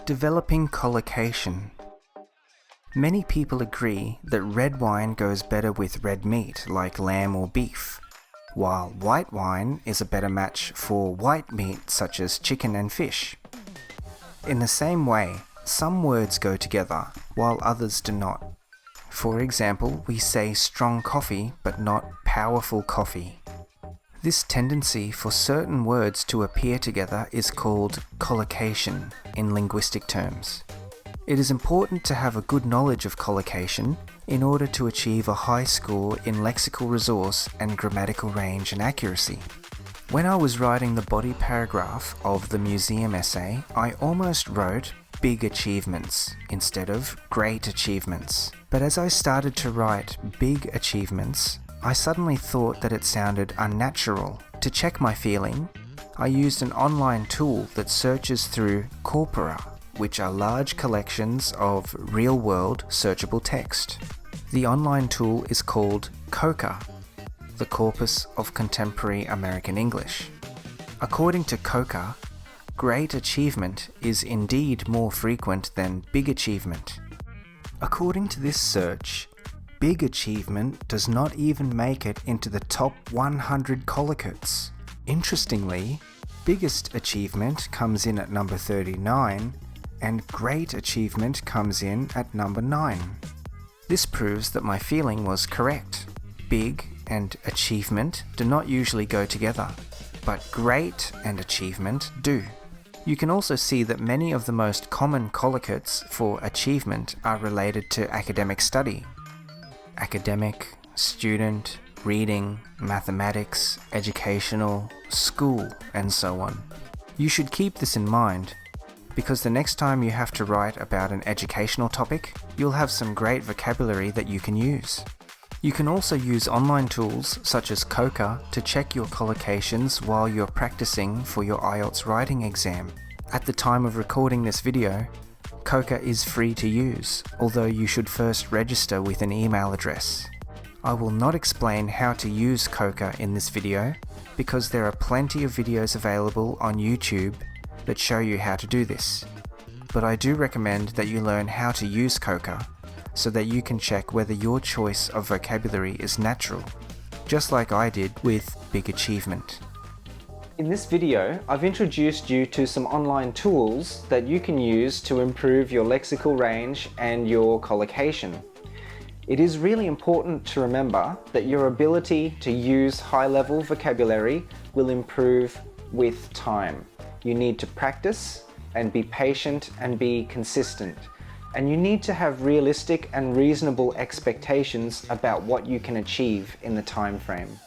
Developing collocation. Many people agree that red wine goes better with red meat like lamb or beef, while white wine is a better match for white meat such as chicken and fish. In the same way, some words go together while others do not. For example, we say strong coffee but not powerful coffee. This tendency for certain words to appear together is called collocation in linguistic terms. It is important to have a good knowledge of collocation in order to achieve a high score in lexical resource and grammatical range and accuracy. When I was writing the body paragraph of the museum essay, I almost wrote big achievements instead of great achievements. But as I started to write big achievements, I suddenly thought that it sounded unnatural. To check my feeling, I used an online tool that searches through corpora, which are large collections of real-world searchable text. The online tool is called COCA, the Corpus of Contemporary American English. According to COCA, great achievement is indeed more frequent than big achievement. According to this search, big achievement does not even make it into the top 100 collocates. Interestingly, biggest achievement comes in at number 39 and great achievement comes in at number 9. This proves that my feeling was correct. Big and achievement do not usually go together, but great and achievement do. You can also see that many of the most common collocates for achievement are related to academic study. Academic, student, reading, mathematics, educational, school, and so on. You should keep this in mind, because the next time you have to write about an educational topic, you'll have some great vocabulary that you can use. You can also use online tools such as COCA to check your collocations while you're practicing for your IELTS writing exam. At the time of recording this video, COCA is free to use, although you should first register with an email address. I will not explain how to use COCA in this video because there are plenty of videos available on YouTube that show you how to do this. But I do recommend that you learn how to use COCA so that you can check whether your choice of vocabulary is natural, just like I did with big achievement. In this video, I've introduced you to some online tools that you can use to improve your lexical range and your collocation. It is really important to remember that your ability to use high-level vocabulary will improve with time. You need to practice and be patient and be consistent. And you need to have realistic and reasonable expectations about what you can achieve in the time frame.